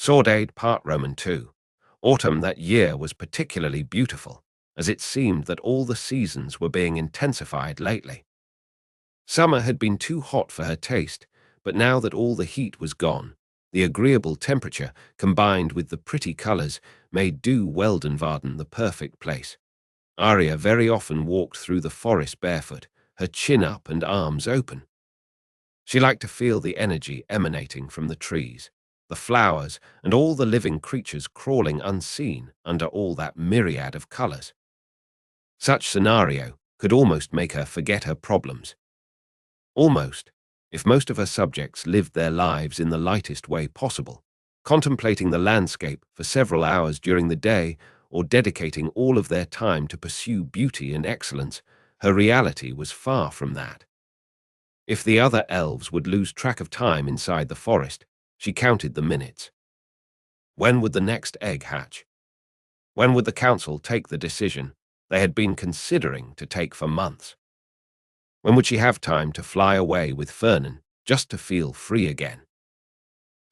Saudade Part Roman II. Autumn that year was particularly beautiful, as it seemed that all the seasons were being intensified lately. Summer had been too hot for her taste, but now that all the heat was gone, the agreeable temperature, combined with the pretty colours, made Du Weldenvarden the perfect place. Arya very often walked through the forest barefoot, her chin up and arms open. She liked to feel the energy emanating from the trees, the flowers, and all the living creatures crawling unseen under all that myriad of colors. Such scenario could almost make her forget her problems. Almost, if most of her subjects lived their lives in the lightest way possible, contemplating the landscape for several hours during the day or dedicating all of their time to pursue beauty and excellence, her reality was far from that. If the other elves would lose track of time inside the forest, she counted the minutes. When would the next egg hatch? When would the council take the decision they had been considering to take for months? When would she have time to fly away with Fernan just to feel free again?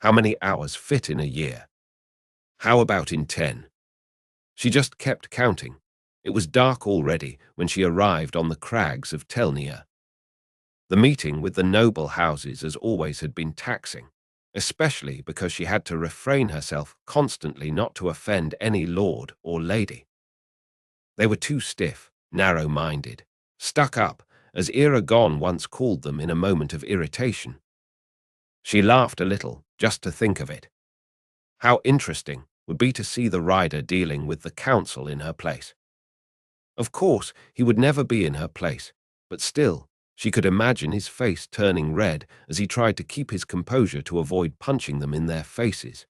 How many hours fit in a year? How about in 10? She just kept counting. It was dark already when she arrived on the crags of Telnia. The meeting with the noble houses as always had been taxing, especially because she had to refrain herself constantly not to offend any lord or lady. They were too stiff, narrow-minded, stuck up, as Eragon once called them in a moment of irritation. She laughed a little, just to think of it. How interesting would be to see the rider dealing with the council in her place. Of course, he would never be in her place, but still, she could imagine his face turning red as he tried to keep his composure to avoid punching them in their faces.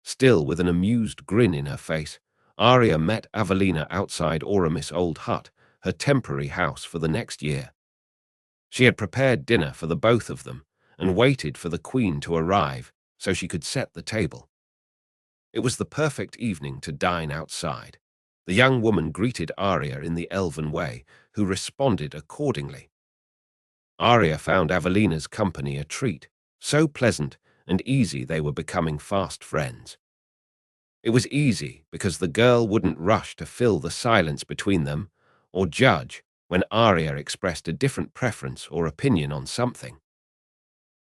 Still with an amused grin in her face, Arya met Avelina outside Oramis' old hut, her temporary house for the next year. She had prepared dinner for the both of them and waited for the queen to arrive so she could set the table. It was the perfect evening to dine outside. The young woman greeted Arya in the elven way, who responded accordingly. Arya found Avelina's company a treat, so pleasant and easy they were becoming fast friends. It was easy because the girl wouldn't rush to fill the silence between them or judge when Arya expressed a different preference or opinion on something.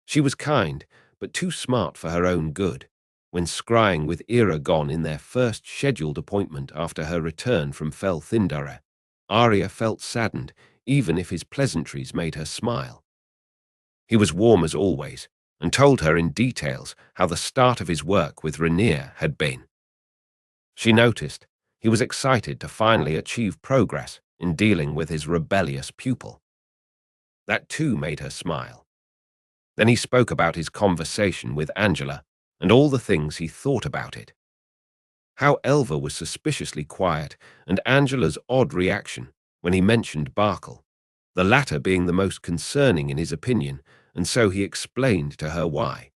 She was kind, but too smart for her own good. When scrying with Eragon in their first scheduled appointment after her return from Fel Thindare, Arya felt saddened, even if his pleasantries made her smile. He was warm as always, and told her in details how the start of his work with Rhaenyra had been. She noticed he was excited to finally achieve progress in dealing with his rebellious pupil. That too made her smile. Then he spoke about his conversation with Angela and all the things he thought about it. How Elva was suspiciously quiet and Angela's odd reaction when he mentioned Barkle, the latter being the most concerning in his opinion, and so he explained to her why.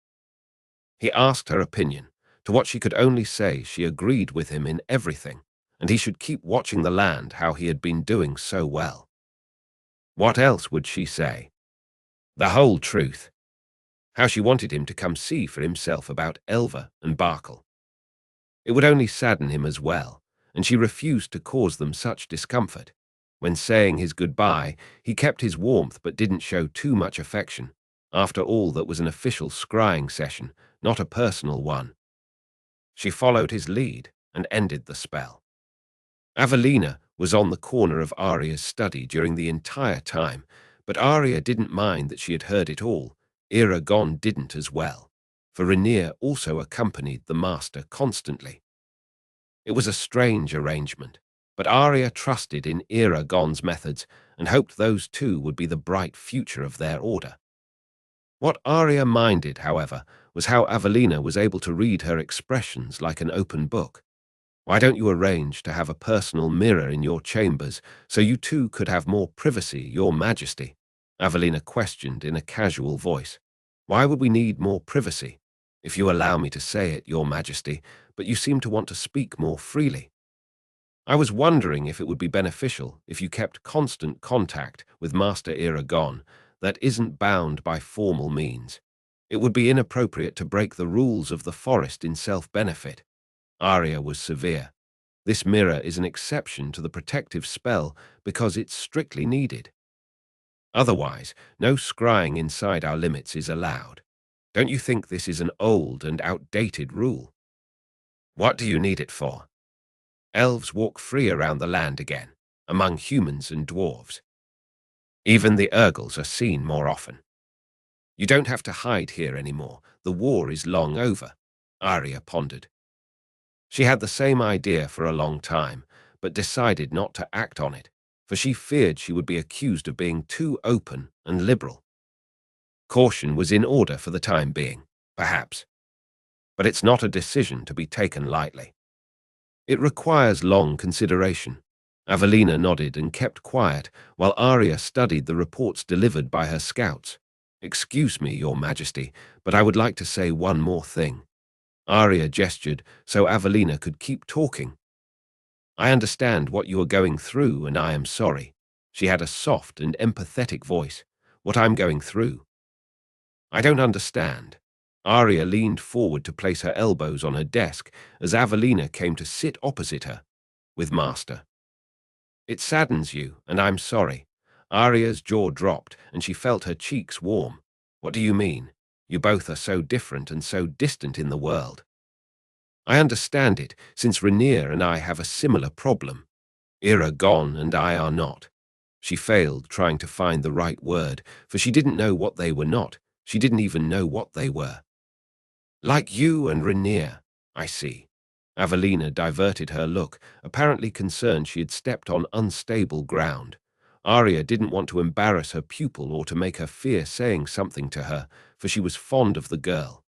He asked her opinion, to what she could only say she agreed with him in everything, and he should keep watching the land how he had been doing so well. What else would she say? The whole truth. How she wanted him to come see for himself about Elva and Barkle. It would only sadden him as well, and she refused to cause them such discomfort. When saying his goodbye, he kept his warmth but didn't show too much affection. After all, that was an official scrying session, not a personal one. She followed his lead and ended the spell. Avelina was on the corner of Arya's study during the entire time, but Arya didn't mind that she had heard it all. Eragon didn't as well, for Rhaenyra also accompanied the master constantly. It was a strange arrangement, but Arya trusted in Eragon's methods and hoped those two would be the bright future of their order. What Arya minded, however, was how Avelina was able to read her expressions like an open book. Why don't you arrange to have a personal mirror in your chambers so you two could have more privacy, your majesty? Avelina questioned in a casual voice. Why would we need more privacy? If you allow me to say it, your majesty, but you seem to want to speak more freely. I was wondering if it would be beneficial if you kept constant contact with Master Eragon that isn't bound by formal means. It would be inappropriate to break the rules of the forest in self-benefit. Arya was severe. This mirror is an exception to the protective spell because it's strictly needed. Otherwise, no scrying inside our limits is allowed. Don't you think this is an old and outdated rule? What do you need it for? Elves walk free around the land again, among humans and dwarves. Even the Urgles are seen more often. You don't have to hide here anymore. The war is long over, Arya pondered. She had the same idea for a long time, but decided not to act on it, for she feared she would be accused of being too open and liberal. Caution was in order for the time being, perhaps, but it's not a decision to be taken lightly. It requires long consideration. Avelina nodded and kept quiet while Arya studied the reports delivered by her scouts. Excuse me, Your Majesty, but I would like to say one more thing. Arya gestured so Avelina could keep talking. I understand what you are going through, and I am sorry. She had a soft and empathetic voice. What I'm going through. I don't understand. Arya leaned forward to place her elbows on her desk as Avelina came to sit opposite her, with Master. It saddens you, and I'm sorry. Arya's jaw dropped, and she felt her cheeks warm. What do you mean? You both are so different and so distant in the world. I understand it, since Rhaenyra and I have a similar problem. Eragon and I are not. She failed trying to find the right word, for she didn't know what they were not. She didn't even know what they were. Like you and Rhaenyra, I see. Avelina diverted her look, apparently concerned she had stepped on unstable ground. Arya didn't want to embarrass her pupil or to make her fear saying something to her, for she was fond of the girl.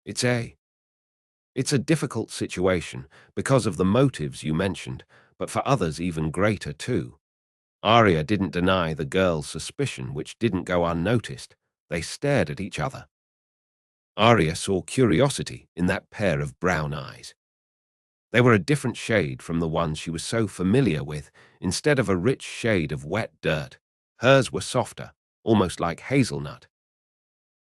It's a difficult situation because of the motives you mentioned, but for others even greater too. Arya didn't deny the girl's suspicion, which didn't go unnoticed. They stared at each other. Arya saw curiosity in that pair of brown eyes. They were a different shade from the ones she was so familiar with. Instead of a rich shade of wet dirt, hers were softer, almost like hazelnut.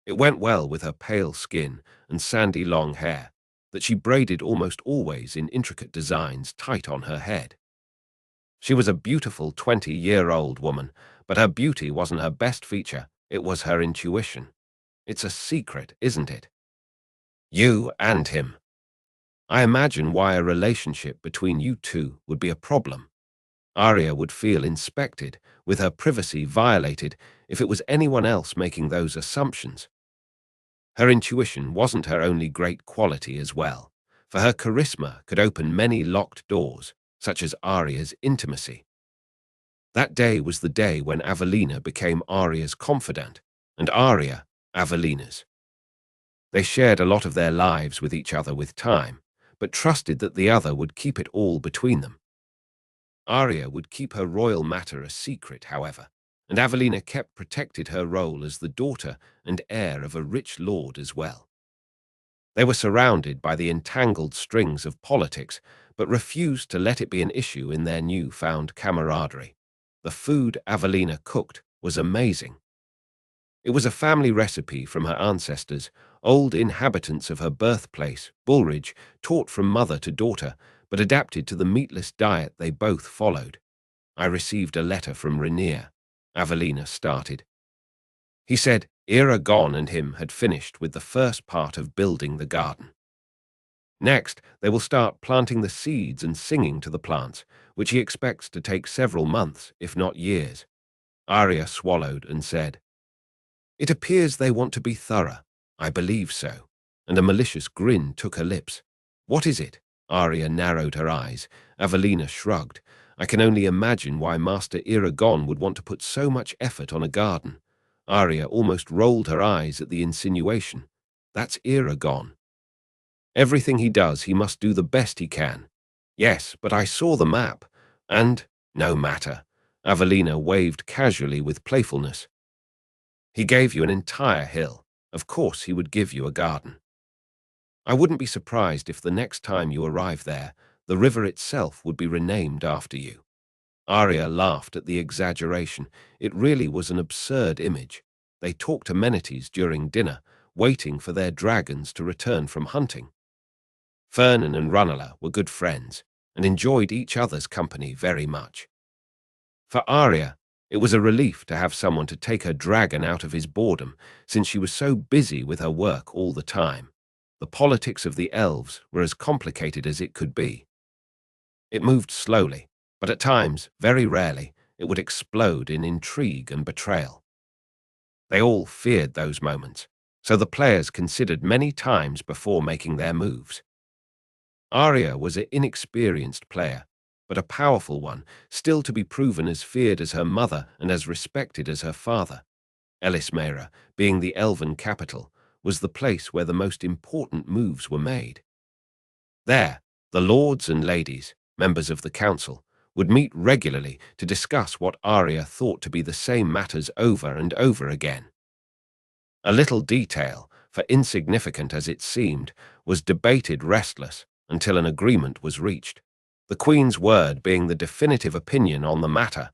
It went well with her pale skin and sandy long hair, that she braided almost always in intricate designs tight on her head. She was a beautiful 20-year-old woman, but her beauty wasn't her best feature, it was her intuition. It's a secret, isn't it? You and him. I imagine why a relationship between you two would be a problem. Arya would feel inspected, with her privacy violated, if it was anyone else making those assumptions. Her intuition wasn't her only great quality as well, for her charisma could open many locked doors, such as Arya's intimacy. That day was the day when Avelina became Arya's confidant, and Arya, Avelina's. They shared a lot of their lives with each other with time, but trusted that the other would keep it all between them. Arya would keep her royal matter a secret, however, and Avelina kept protected her role as the daughter and heir of a rich lord as well. They were surrounded by the entangled strings of politics, but refused to let it be an issue in their new-found camaraderie. The food Avelina cooked was amazing. It was a family recipe from her ancestors, old inhabitants of her birthplace, Bullridge, taught from mother to daughter, but adapted to the meatless diet they both followed. I received a letter from Rhaenyra. Avelina started. He said Eragon and him had finished with the first part of building the garden. Next, they will start planting the seeds and singing to the plants, which he expects to take several months, if not years. Arya swallowed and said, It appears they want to be thorough. I believe so. And a malicious grin took her lips. What is it? Arya narrowed her eyes. Avelina shrugged. I can only imagine why Master Eragon would want to put so much effort on a garden. Arya almost rolled her eyes at the insinuation. That's Eragon. Everything he does, he must do the best he can. Yes, but I saw the map. And, no matter. Avelina waved casually with playfulness. He gave you an entire hill. Of course he would give you a garden. I wouldn't be surprised if the next time you arrive there, the river itself would be renamed after you. Arya laughed at the exaggeration. It really was an absurd image. They talked amenities during dinner, waiting for their dragons to return from hunting. Fernan and Runela were good friends and enjoyed each other's company very much. For Arya, it was a relief to have someone to take her dragon out of his boredom, since she was so busy with her work all the time. The politics of the elves were as complicated as it could be. It moved slowly, but at times, very rarely, it would explode in intrigue and betrayal. They all feared those moments, so the players considered many times before making their moves. Arya was an inexperienced player, but a powerful one, still to be proven as feared as her mother and as respected as her father. Elismera, being the elven capital, was the place where the most important moves were made. There, the lords and ladies, members of the council, would meet regularly to discuss what Arya thought to be the same matters over and over again. A little detail, for insignificant as it seemed, was debated restless until an agreement was reached, the Queen's word being the definitive opinion on the matter.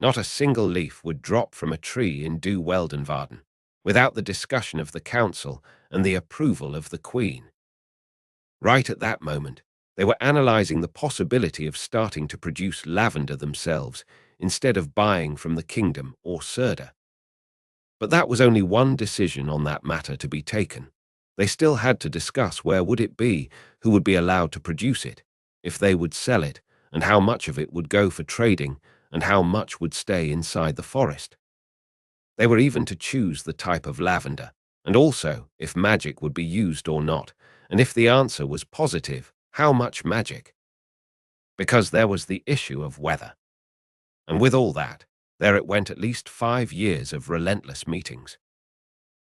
Not a single leaf would drop from a tree in Du Weldenvarden without the discussion of the council and the approval of the Queen. Right at that moment, they were analyzing the possibility of starting to produce lavender themselves instead of buying from the kingdom or Serda. But that was only one decision on that matter to be taken. They still had to discuss where would it be, who would be allowed to produce it, if they would sell it, and how much of it would go for trading, and how much would stay inside the forest. They were even to choose the type of lavender, and also if magic would be used or not, and if the answer was positive, how much magic. Because there was the issue of weather. And with all that, there it went at least 5 years of relentless meetings.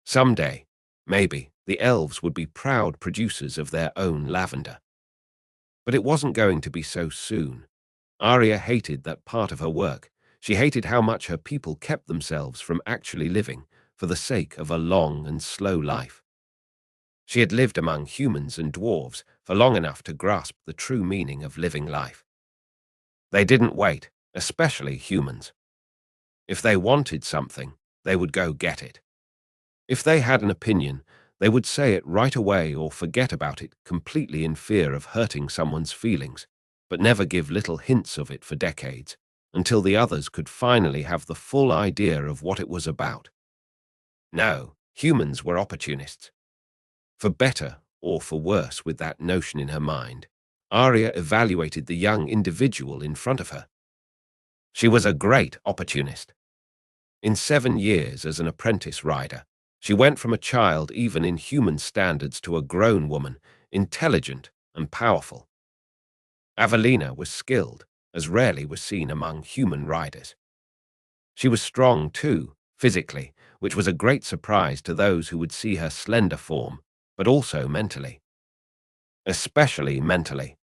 Someday, maybe, the elves would be proud producers of their own lavender. But it wasn't going to be so soon. Arya hated that part of her work. She hated how much her people kept themselves from actually living for the sake of a long and slow life. She had lived among humans and dwarves for long enough to grasp the true meaning of living life. They didn't wait, especially humans. If they wanted something, they would go get it. If they had an opinion, they would say it right away or forget about it completely in fear of hurting someone's feelings, but never give little hints of it for decades, until the others could finally have the full idea of what it was about. No, humans were opportunists. For better or for worse with that notion in her mind, Arya evaluated the young individual in front of her. She was a great opportunist. In 7 years as an apprentice rider, she went from a child even in human standards to a grown woman, intelligent and powerful. Avelina was skilled, as rarely was seen among human riders. She was strong too, physically, which was a great surprise to those who would see her slender form, but also mentally. Especially mentally.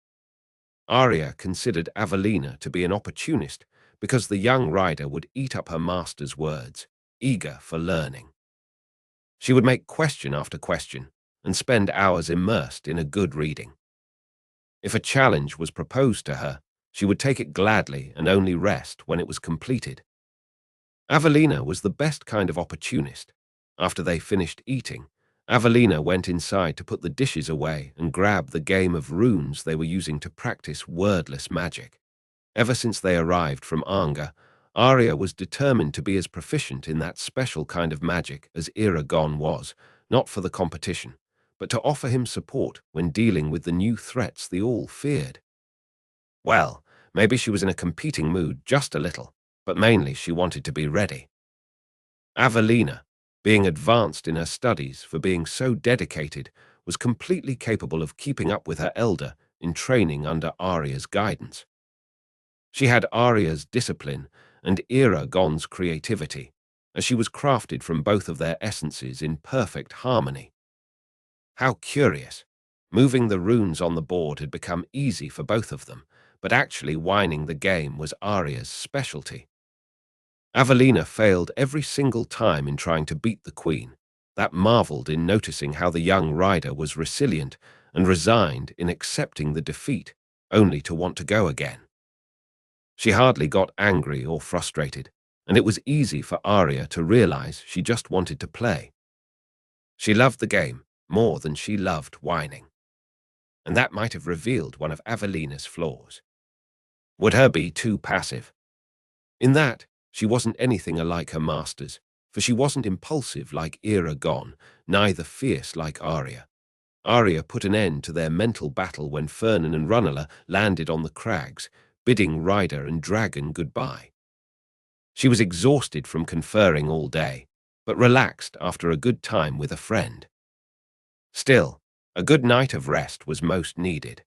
Arya considered Avelina to be an opportunist because the young rider would eat up her master's words, eager for learning. She would make question after question and spend hours immersed in a good reading. If a challenge was proposed to her, she would take it gladly and only rest when it was completed. Avelina was the best kind of opportunist. After they finished eating, Avelina went inside to put the dishes away and grab the game of runes they were using to practice wordless magic. Ever since they arrived from Anga, Arya was determined to be as proficient in that special kind of magic as Eragon was, not for the competition, but to offer him support when dealing with the new threats they all feared. Well, maybe she was in a competing mood just a little, but mainly she wanted to be ready. Avelina, being advanced in her studies for being so dedicated, was completely capable of keeping up with her elder in training under Arya's guidance. She had Arya's discipline and Eragon's creativity, as she was crafted from both of their essences in perfect harmony. How curious! Moving the runes on the board had become easy for both of them, but actually winning the game was Arya's specialty. Avelina failed every single time in trying to beat the Queen, that marveled in noticing how the young rider was resilient and resigned in accepting the defeat, only to want to go again. She hardly got angry or frustrated, and it was easy for Arya to realize she just wanted to play. She loved the game more than she loved whining, and that might have revealed one of Avelina's flaws. Would her be too passive? In that, she wasn't anything alike her masters, for she wasn't impulsive like Eragon, neither fierce like Arya. Arya put an end to their mental battle when Fernan and Runela landed on the crags, bidding rider and dragon goodbye. She was exhausted from conferring all day, but relaxed after a good time with a friend. Still, a good night of rest was most needed.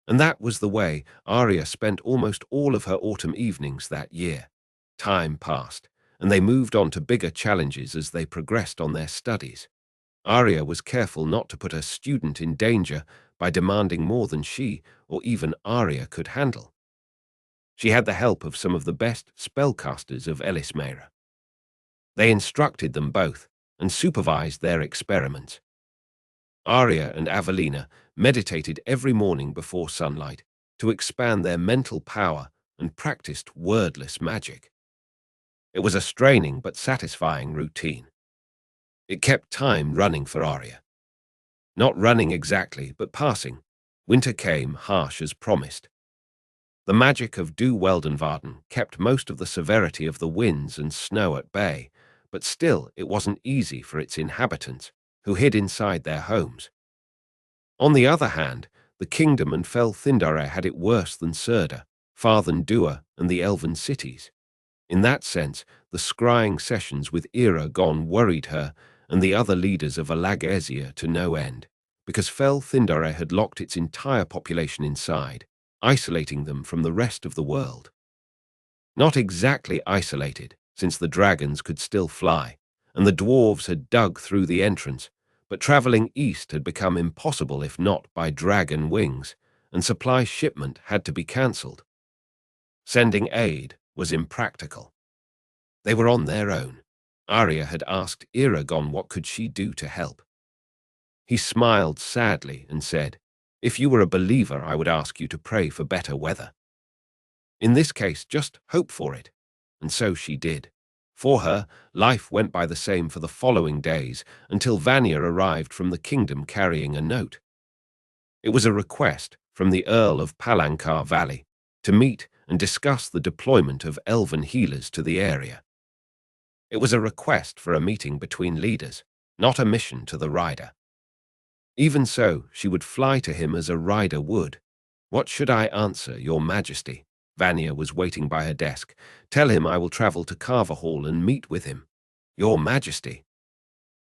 And that was the way Arya spent almost all of her autumn evenings that year. Time passed, and they moved on to bigger challenges as they progressed on their studies. Arya was careful not to put her student in danger by demanding more than she or even Arya could handle. She had the help of some of the best spellcasters of Elismera. They instructed them both and supervised their experiments. Arya and Avelina meditated every morning before sunlight to expand their mental power and practiced wordless magic. It was a straining but satisfying routine. It kept time running for Arya. Not running exactly, but passing. Winter came, harsh as promised. The magic of Du Weldenvarden kept most of the severity of the winds and snow at bay, but still it wasn't easy for its inhabitants, who hid inside their homes. On the other hand, the kingdom and Fel Thindare had it worse than Serda, Farthen Dua, and the elven cities. In that sense, the scrying sessions with Eragon worried her and the other leaders of Alagaesia to no end, because Fel Thindare had locked its entire population inside, isolating them from the rest of the world. Not exactly isolated, since the dragons could still fly, and the dwarves had dug through the entrance, but traveling east had become impossible if not by dragon wings, and supply shipment had to be cancelled. Sending aid was impractical. They were on their own. Arya had asked Eragon what could she do to help. He smiled sadly and said, "If you were a believer, I would ask you to pray for better weather. In this case, just hope for it." And so she did. For her, life went by the same for the following days until Vanya arrived from the kingdom carrying a note. It was a request from the Earl of Palancar Valley to meet and discuss the deployment of elven healers to the area. It was a request for a meeting between leaders, not a mission to the rider. Even so, she would fly to him as a rider would. "What should I answer, Your Majesty?" Vanya was waiting by her desk. "Tell him I will travel to Carver Hall and meet with him." "Your Majesty."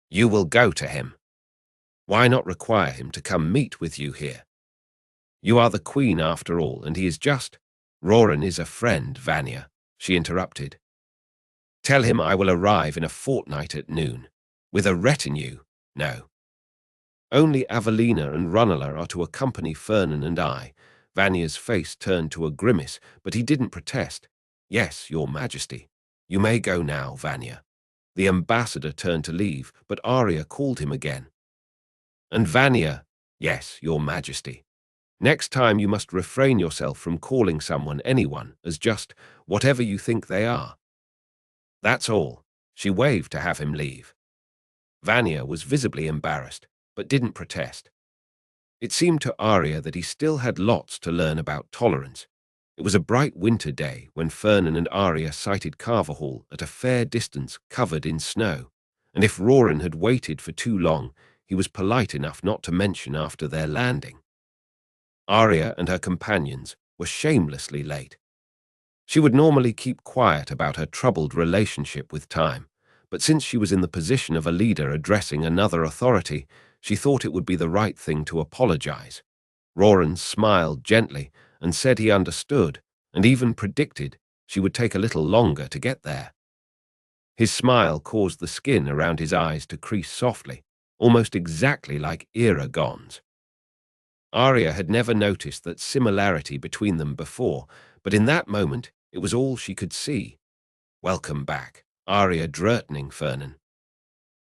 "You will go to him. Why not require him to come meet with you here? You are the queen after all, and he is just—" "Roran is a friend, Vanya," she interrupted. "Tell him I will arrive in a fortnight at noon. With a retinue, no. Only Avelina and Runela are to accompany Fernan and I." Vanya's face turned to a grimace, but he didn't protest. "Yes, Your Majesty. You may go now, Vanya." The ambassador turned to leave, but Arya called him again. And Vanya, "Yes, Your Majesty. Next time you must refrain yourself from calling someone anyone as just whatever you think they are." "That's all." She waved to have him leave. Vanya was visibly embarrassed, but didn't protest. It seemed to Arya that he still had lots to learn about tolerance. It was a bright winter day when Fernan and Arya sighted Carver Hall at a fair distance covered in snow, and if Roran had waited for too long, he was polite enough not to mention after their landing. Arya and her companions were shamelessly late. She would normally keep quiet about her troubled relationship with time, but since she was in the position of a leader addressing another authority, she thought it would be the right thing to apologize. Roran smiled gently and said he understood, and even predicted she would take a little longer to get there. His smile caused the skin around his eyes to crease softly, almost exactly like Eragon's. Arya had never noticed that similarity between them before, but in that moment it was all she could see. "Welcome back, Arya Drurtning, Fernan.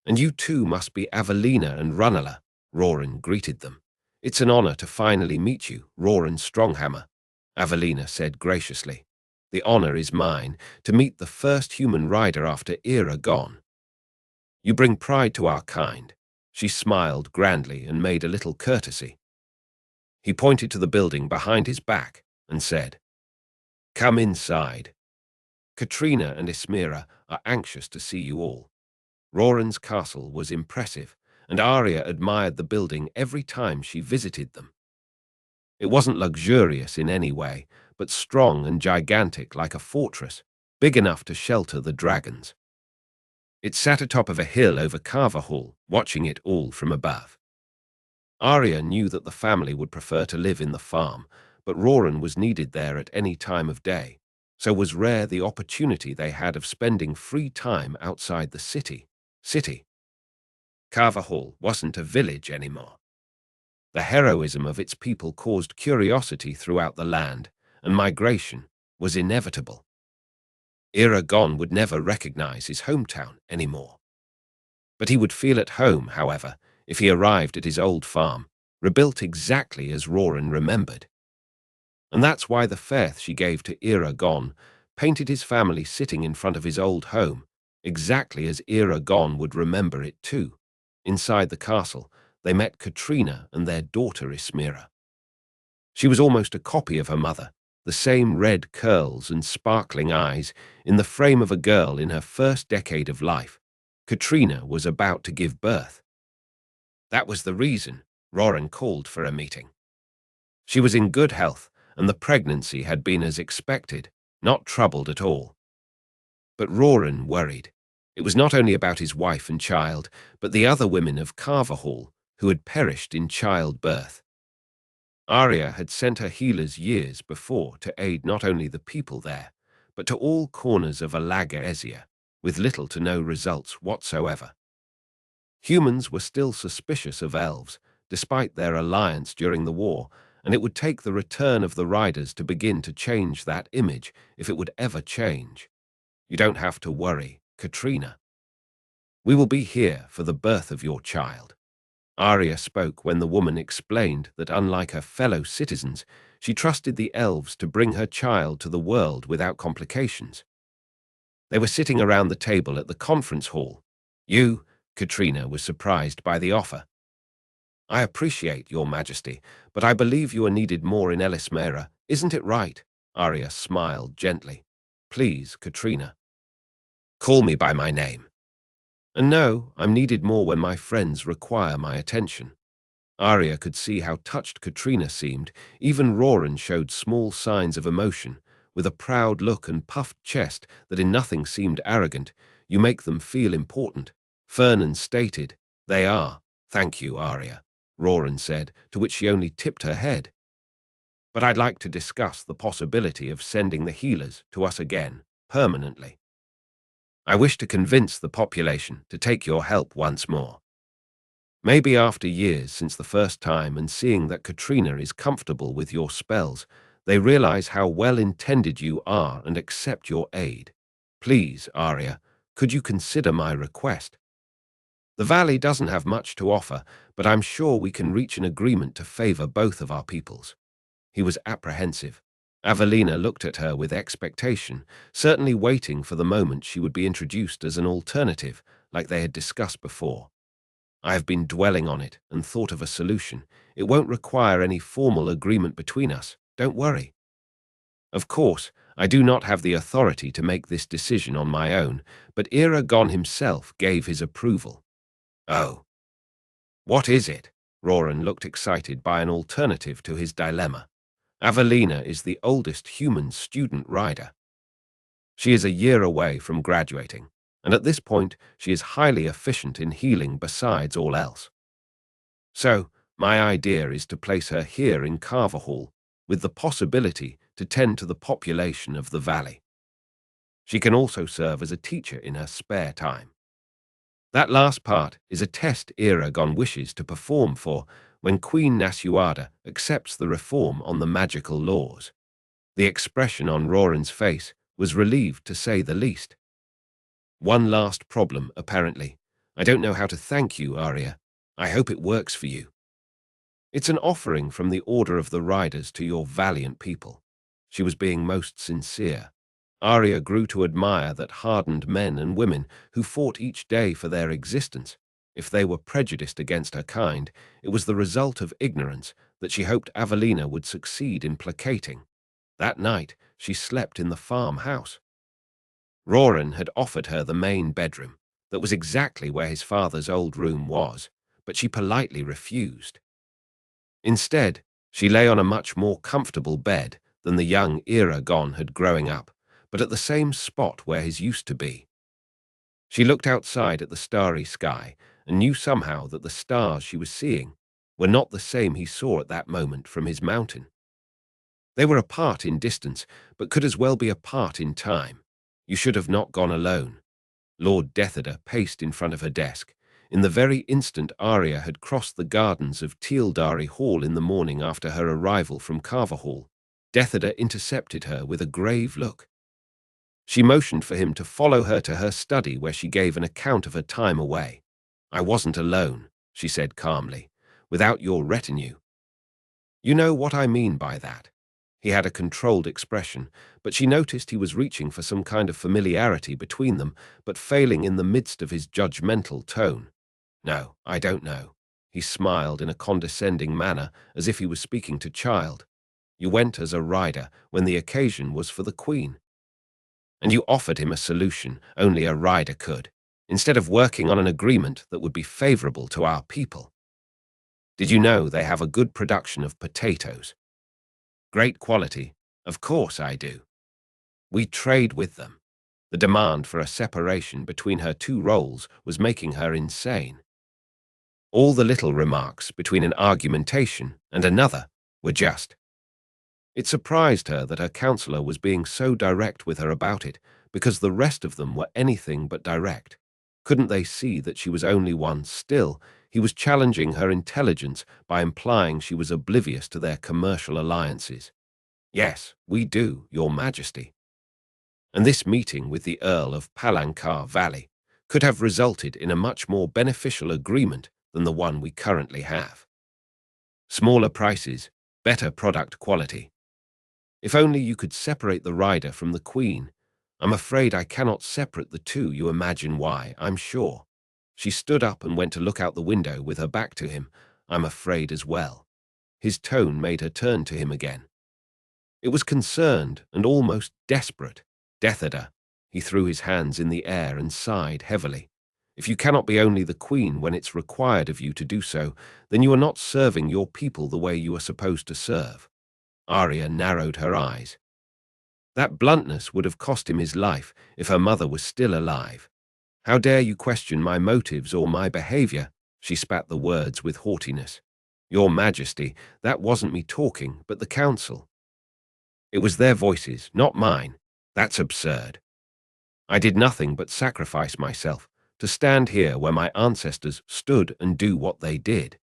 And you too must be Avelina and Runela," Roran greeted them. "It's an honor to finally meet you, Roran Stronghammer," Avelina said graciously. "The honor is mine, to meet the first human rider after Eragon." You bring pride to our kind." She smiled grandly and made a little courtesy. He pointed to the building behind his back and said, "Come inside. Katrina and Ismira are anxious to see you all." Roran's castle was impressive, and Arya admired the building every time she visited them. It wasn't luxurious in any way, but strong and gigantic like a fortress, big enough to shelter the dragons. It sat atop of a hill over Carver Hall, watching it all from above. Arya knew that the family would prefer to live in the farm, but Roran was needed there at any time of day, so was rare the opportunity they had of spending free time outside the city. Carver Hall wasn't a village anymore. The heroism of its people caused curiosity throughout the land, and migration was inevitable. Eragon would never recognize his hometown anymore. But he would feel at home, however, if he arrived at his old farm, rebuilt exactly as Roran remembered. And that's why the faith she gave to Eragon painted his family sitting in front of his old home, exactly as Eragon would remember it too. Inside the castle, they met Katrina and their daughter Ismira. She was almost a copy of her mother, the same red curls and sparkling eyes, in the frame of a girl in her first decade of life. Katrina was about to give birth. That was the reason Roran called for a meeting. She was in good health, and the pregnancy had been as expected, not troubled at all. But Roran worried. It was not only about his wife and child, but the other women of Carver Hall who had perished in childbirth. Arya had sent her healers years before to aid not only the people there, but to all corners of Alagaesia, with little to no results whatsoever. Humans were still suspicious of elves, despite their alliance during the war, and it would take the return of the riders to begin to change that image, if it would ever change. "You don't have to worry, Katrina. We will be here for the birth of your child." Arya spoke when the woman explained that unlike her fellow citizens, she trusted the elves to bring her child to the world without complications. They were sitting around the table at the conference hall. Katrina was surprised by the offer. "I appreciate your majesty, but I believe you are needed more in Elismera, isn't it right?" Arya smiled gently. "Please, Katrina. Call me by my name. And no, I'm needed more when my friends require my attention." Arya could see how touched Katrina seemed. Even Roran showed small signs of emotion, with a proud look and puffed chest that in nothing seemed arrogant. "You make them feel important," Fernan stated. "They are. Thank you, Arya," Roran said, to which she only tipped her head. "But I'd like to discuss the possibility of sending the healers to us again, permanently. I wish to convince the population to take your help once more. Maybe after years since the first time and seeing that Katrina is comfortable with your spells, they realize how well-intended you are and accept your aid. Please, Arya, could you consider my request? The valley doesn't have much to offer, but I'm sure we can reach an agreement to favor both of our peoples." He was apprehensive. Avelina looked at her with expectation, certainly waiting for the moment she would be introduced as an alternative, like they had discussed before. "I have been dwelling on it and thought of a solution. It won't require any formal agreement between us, don't worry. Of course, I do not have the authority to make this decision on my own, but Eragon himself gave his approval." "Oh. What is it?" Roran looked excited by an alternative to his dilemma. "Avelina is the oldest human student rider. She is a year away from graduating, and at this point she is highly efficient in healing besides all else. So, my idea is to place her here in Carver Hall, with the possibility to tend to the population of the valley. She can also serve as a teacher in her spare time. That last part is a test Eragon wishes to perform for when Queen Nasuada accepts the reform on the magical laws." The expression on Roran's face was relieved, to say the least. "One last problem, apparently. I don't know how to thank you, Arya. I hope it works for you. It's an offering from the Order of the Riders to your valiant people." She was being most sincere. Arya grew to admire that hardened men and women who fought each day for their existence. If they were prejudiced against her kind, it was the result of ignorance that she hoped Avelina would succeed in placating. That night, she slept in the farmhouse. Roran had offered her the main bedroom, that was exactly where his father's old room was, but she politely refused. Instead, she lay on a much more comfortable bed than the young Eragon had growing up, but at the same spot where his used to be. She looked outside at the starry sky and knew somehow that the stars she was seeing were not the same he saw at that moment from his mountain. They were apart in distance, but could as well be apart in time. You should have not gone alone. Lord Deathada paced in front of her desk. In the very instant Arya had crossed the gardens of Tealdari Hall in the morning after her arrival from Carver Hall, Deathada intercepted her with a grave look. She motioned for him to follow her to her study where she gave an account of her time away. "I wasn't alone," she said calmly, "without your retinue. You know what I mean by that." He had a controlled expression, but she noticed he was reaching for some kind of familiarity between them, but failing in the midst of his judgmental tone. "No, I don't know." He smiled in a condescending manner, as if he was speaking to child. "You went as a rider when the occasion was for the Queen. And you offered him a solution only a rider could, instead of working on an agreement that would be favorable to our people. Did you know they have a good production of potatoes? Great quality. Of course I do. We trade with them." The demand for a separation between her two roles was making her insane. All the little remarks between an argumentation and another were just. It surprised her that her counselor was being so direct with her about it, because the rest of them were anything but direct. Couldn't they see that she was only one? Still, he was challenging her intelligence by implying she was oblivious to their commercial alliances. "Yes, we do, Your Majesty." And this meeting with the Earl of Palancar Valley could have resulted in a much more beneficial agreement than the one we currently have. Smaller prices, better product quality. If only you could separate the rider from the Queen. I'm afraid I cannot separate the two. You imagine why, I'm sure. She stood up and went to look out the window with her back to him. "I'm afraid as well." His tone made her turn to him again. It was concerned and almost desperate. "Deathada." He threw his hands in the air and sighed heavily. "If you cannot be only the Queen when it's required of you to do so, then you are not serving your people the way you are supposed to serve." Arya narrowed her eyes. That bluntness would have cost him his life if her mother was still alive. "How dare you question my motives or my behavior?" She spat the words with haughtiness. "Your Majesty, that wasn't me talking, but the council. It was their voices, not mine. That's absurd. I did nothing but sacrifice myself to stand here where my ancestors stood and do what they did.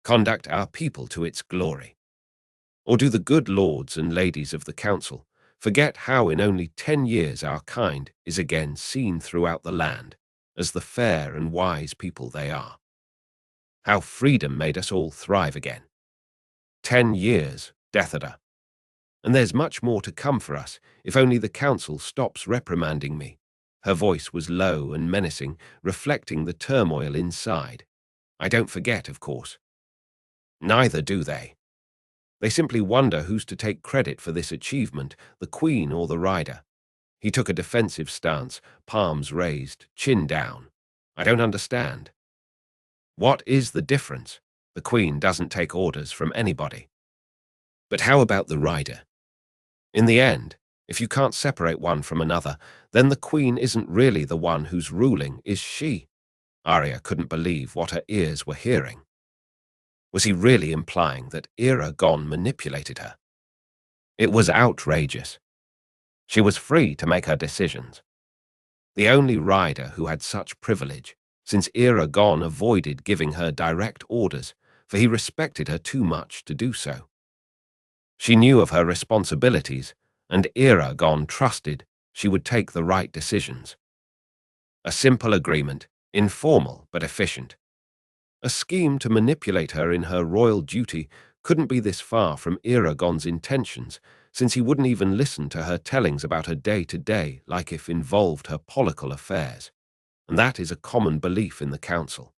Conduct our people to its glory. Or do the good lords and ladies of the council forget how in only 10 years our kind is again seen throughout the land as the fair and wise people they are? How freedom made us all thrive again. 10 years, Deathada. And there's much more to come for us if only the council stops reprimanding me." Her voice was low and menacing, reflecting the turmoil inside. "I don't forget, of course. Neither do they. They simply wonder who's to take credit for this achievement, the Queen or the rider." He took a defensive stance, palms raised, chin down. "I don't understand. What is the difference? The Queen doesn't take orders from anybody. But how about the rider? In the end, if you can't separate one from another, then the Queen isn't really the one who's ruling, is she?" Arya couldn't believe what her ears were hearing. Was he really implying that Eragon manipulated her? It was outrageous. She was free to make her decisions. The only rider who had such privilege, since Eragon avoided giving her direct orders, for he respected her too much to do so. She knew of her responsibilities, and Eragon trusted she would take the right decisions. A simple agreement, informal but efficient. A scheme to manipulate her in her royal duty couldn't be this far from Eragon's intentions, since he wouldn't even listen to her tellings about her day-to-day like if involved her political affairs. And that is a common belief in the council.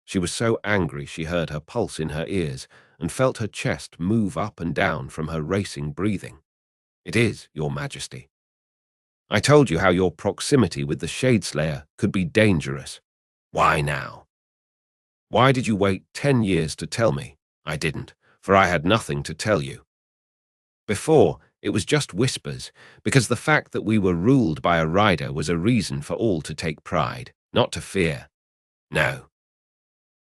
She was so angry she heard her pulse in her ears and felt her chest move up and down from her racing breathing. "It is, Your Majesty. I told you how your proximity with the Shadeslayer could be dangerous. Why now? Why did you wait 10 years to tell me? I didn't, for I had nothing to tell you. Before, it was just whispers, because the fact that we were ruled by a rider was a reason for all to take pride, not to fear. No.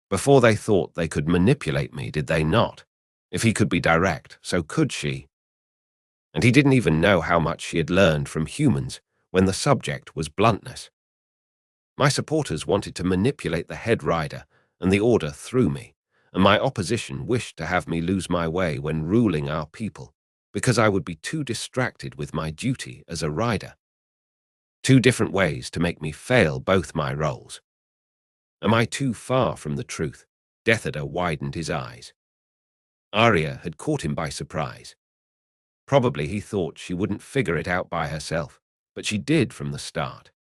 Before they thought they could manipulate me, did they not? If he could be direct, so could she. And he didn't even know how much she had learned from humans when the subject was bluntness. My supporters wanted to manipulate the head rider and the order through me, and my opposition wished to have me lose my way when ruling our people, because I would be too distracted with my duty as a rider. Two different ways to make me fail both my roles. Am I too far from the truth? Deathada widened his eyes. Arya had caught him by surprise. Probably he thought she wouldn't figure it out by herself, but she did from the start.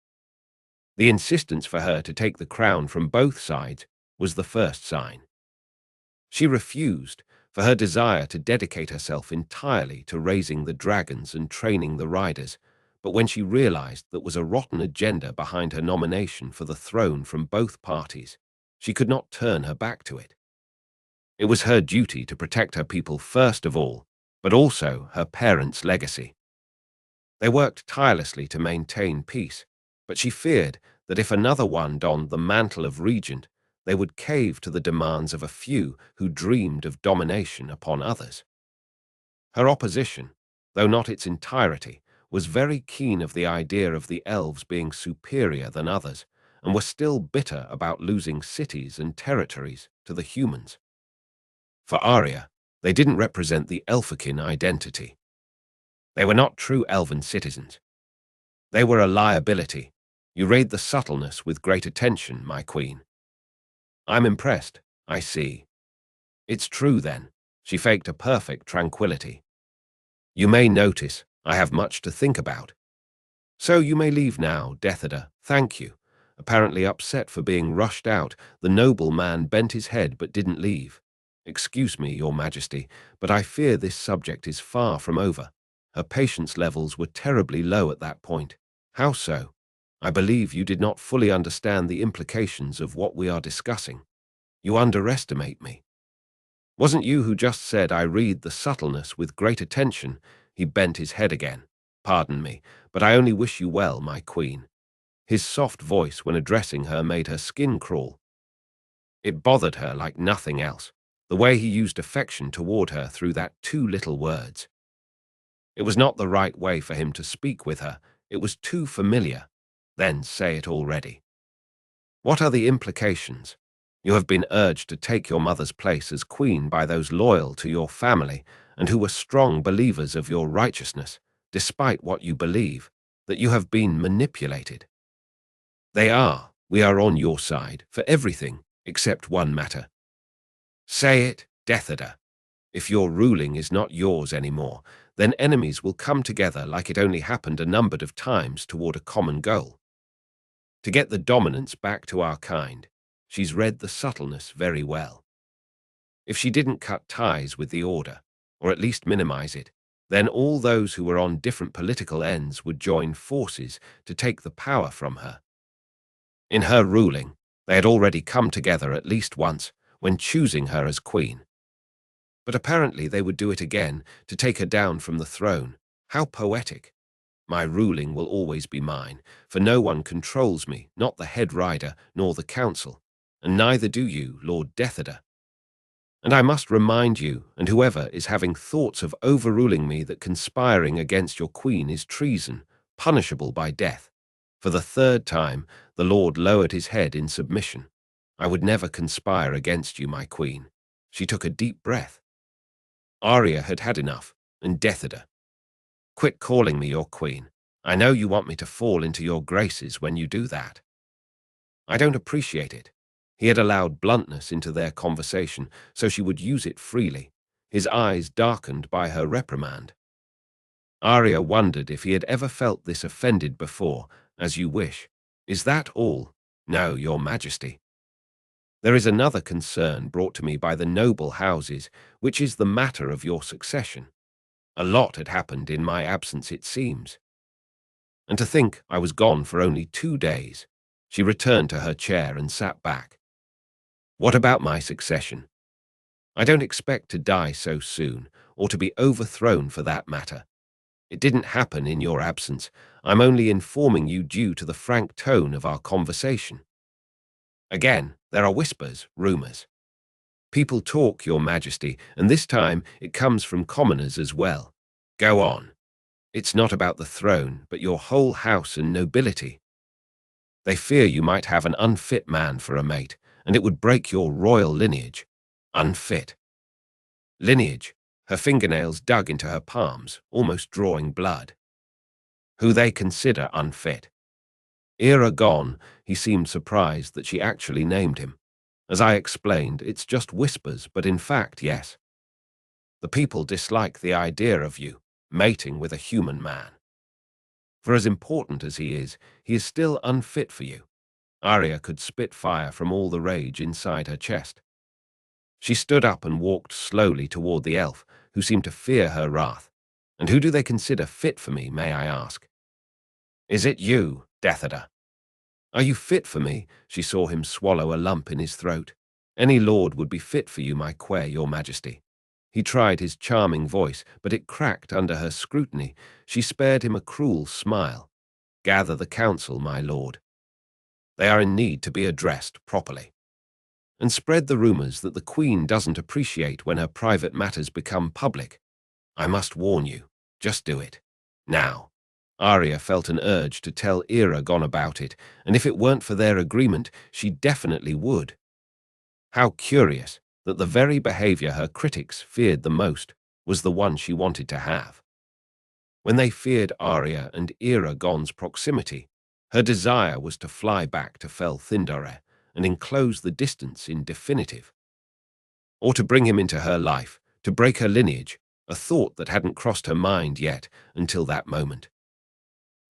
The insistence for her to take the crown from both sides was the first sign. She refused, for her desire to dedicate herself entirely to raising the dragons and training the riders, but when she realized there was a rotten agenda behind her nomination for the throne from both parties, she could not turn her back to it. It was her duty to protect her people first of all, but also her parents' legacy. They worked tirelessly to maintain peace, but she feared that if another one donned the mantle of regent, they would cave to the demands of a few who dreamed of domination upon others. Her opposition, though not its entirety, was very keen of the idea of the elves being superior than others, and were still bitter about losing cities and territories to the humans. For Arya, they didn't represent the Elfikin identity. They were not true elven citizens. They were a liability. You read the subtleness with great attention, my queen. I'm impressed, I see. It's true, then. She faked a perfect tranquility. You may notice I have much to think about. So you may leave now, Deathada, thank you. Apparently upset for being rushed out, the noble man bent his head but didn't leave. Excuse me, Your Majesty, but I fear this subject is far from over. Her patience levels were terribly low at that point. How so? I believe you did not fully understand the implications of what we are discussing. You underestimate me. Wasn't you who just said I read the subtleness with great attention? He bent his head again. Pardon me, but I only wish you well, my queen. His soft voice when addressing her made her skin crawl. It bothered her like nothing else, the way he used affection toward her through that two little words. It was not the right way for him to speak with her. It was too familiar. Then say it already. What are the implications? You have been urged to take your mother's place as queen by those loyal to your family and who were strong believers of your righteousness, despite what you believe, that you have been manipulated. They are. We are on your side for everything except one matter. Say it, Deathada. If your ruling is not yours anymore, then enemies will come together like it only happened a number of times toward a common goal. To get the dominance back to our kind, she's read the subtleness very well. If she didn't cut ties with the order, or at least minimize it, then all those who were on different political ends would join forces to take the power from her. In her ruling, they had already come together at least once when choosing her as queen. But apparently they would do it again to take her down from the throne. How poetic. My ruling will always be mine, for no one controls me, not the head rider nor the council, and neither do you, Lord Deathada. And I must remind you, and whoever is having thoughts of overruling me, that conspiring against your queen is treason, punishable by death. For the third time, the Lord lowered his head in submission. I would never conspire against you, my queen. She took a deep breath. Arya had had enough, and Deathada. Quit calling me your queen. I know you want me to fall into your graces when you do that. I don't appreciate it. He had allowed bluntness into their conversation, so she would use it freely, his eyes darkened by her reprimand. Arya wondered if he had ever felt this offended before. As you wish. Is that all? No, your majesty. There is another concern brought to me by the noble houses, which is the matter of your succession. A lot had happened in my absence, it seems. And to think I was gone for only 2 days. She returned to her chair and sat back. What about my succession? I don't expect to die so soon, or to be overthrown for that matter. It didn't happen in your absence. I'm only informing you due to the frank tone of our conversation. Again, there are whispers, rumors. People talk, your majesty, and this time it comes from commoners as well. Go on. It's not about the throne, but your whole house and nobility. They fear you might have an unfit man for a mate, and it would break your royal lineage. Unfit. Lineage. Her fingernails dug into her palms, almost drawing blood. Who they consider unfit. Eragon, he seemed surprised that she actually named him. As I explained, it's just whispers, but in fact, yes. The people dislike the idea of you mating with a human man. For as important as he is still unfit for you. Arya could spit fire from all the rage inside her chest. She stood up and walked slowly toward the elf, who seemed to fear her wrath. And who do they consider fit for me, may I ask? Is it you, Death Adder? Are you fit for me? She saw him swallow a lump in his throat. Any lord would be fit for you, my quae, your majesty. He tried his charming voice, but it cracked under her scrutiny. She spared him a cruel smile. Gather the council, my lord. They are in need to be addressed properly. And spread the rumors that the queen doesn't appreciate when her private matters become public. I must warn you, just do it. Now. Arya felt an urge to tell Eragon about it, and if it weren't for their agreement, she definitely would. How curious that the very behavior her critics feared the most was the one she wanted to have. When they feared Arya and Eragon's proximity, her desire was to fly back to Fel Thindore and enclose the distance in definitive. Or to bring him into her life, to break her lineage, a thought that hadn't crossed her mind yet until that moment.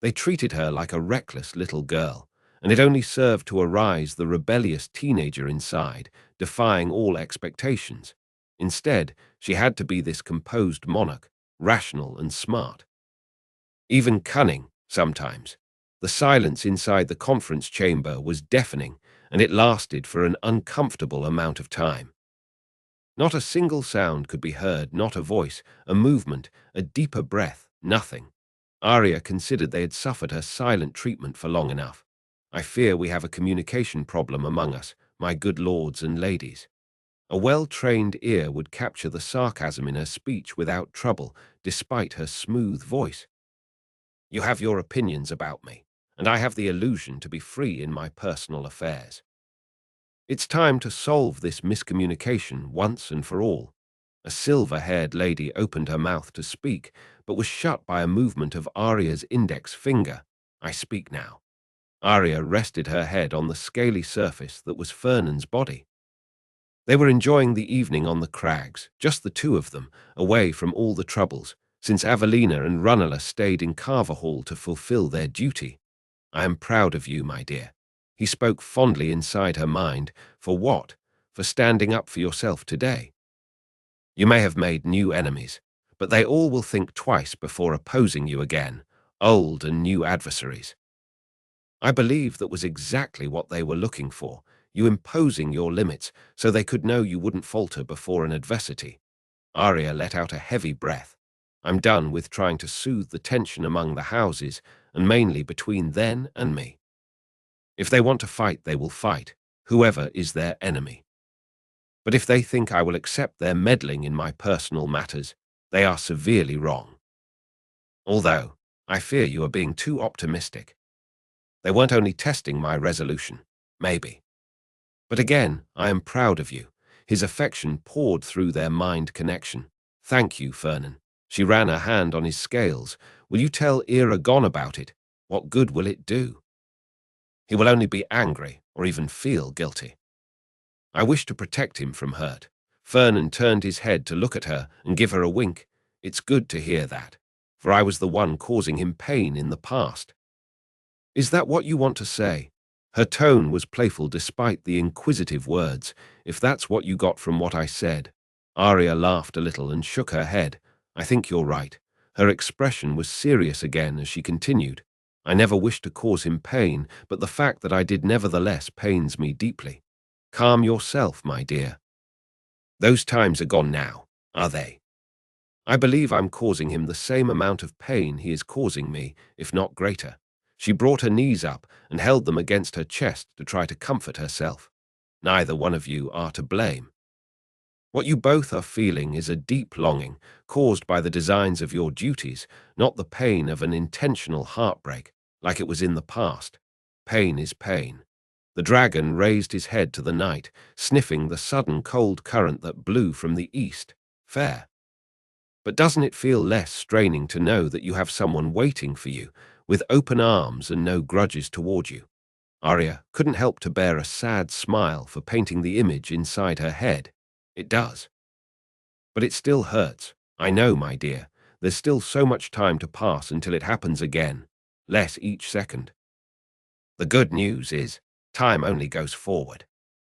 They treated her like a reckless little girl, and it only served to arouse the rebellious teenager inside, defying all expectations. Instead, she had to be this composed monarch, rational and smart. Even cunning, sometimes. The silence inside the conference chamber was deafening, and it lasted for an uncomfortable amount of time. Not a single sound could be heard, not a voice, a movement, a deeper breath, nothing. Arya considered they had suffered her silent treatment for long enough. I fear we have a communication problem among us, my good lords and ladies. A well-trained ear would capture the sarcasm in her speech without trouble, despite her smooth voice. You have your opinions about me, and I have the illusion to be free in my personal affairs. It's time to solve this miscommunication once and for all. A silver-haired lady opened her mouth to speak, but was shut by a movement of Arya's index finger. I speak now. Arya rested her head on the scaly surface that was Fernan's body. They were enjoying the evening on the crags, just the two of them, away from all the troubles, since Avelina and Runella stayed in Carver Hall to fulfill their duty. I am proud of you, my dear. He spoke fondly inside her mind. For what? For standing up for yourself today. You may have made new enemies, but they all will think twice before opposing you again, old and new adversaries. I believe that was exactly what they were looking for, you imposing your limits so they could know you wouldn't falter before an adversity. Arya let out a heavy breath. I'm done with trying to soothe the tension among the houses, and mainly between them and me. If they want to fight, they will fight, whoever is their enemy. But if they think I will accept their meddling in my personal matters, they are severely wrong. Although, I fear you are being too optimistic. They weren't only testing my resolution, maybe. But again, I am proud of you. His affection poured through their mind connection. Thank you, Fernan. She ran her hand on his scales. Will you tell Eragon about it? What good will it do? He will only be angry or even feel guilty. I wish to protect him from hurt. Fernan turned his head to look at her and give her a wink. It's good to hear that. for I was the one causing him pain in the past. Is that what you want to say? Her tone was playful despite the inquisitive words. If that's what you got from what I said. Arya laughed a little and shook her head. I think you're right. Her expression was serious again as she continued. I never wished to cause him pain, but the fact that I did nevertheless pains me deeply. Calm yourself, my dear. Those times are gone now, are they? I believe I'm causing him the same amount of pain he is causing me, if not greater. She brought her knees up and held them against her chest to try to comfort herself. Neither one of you are to blame. What you both are feeling is a deep longing caused by the designs of your duties, not the pain of an intentional heartbreak, like it was in the past. Pain is pain. The dragon raised his head to the night, sniffing the sudden cold current that blew from the east. Fair. But doesn't it feel less straining to know that you have someone waiting for you, with open arms and no grudges toward you? Arya couldn't help to bear a sad smile for painting the image inside her head. It does. But it still hurts. I know, my dear. There's still so much time to pass until it happens again. Less each second. The good news is, time only goes forward.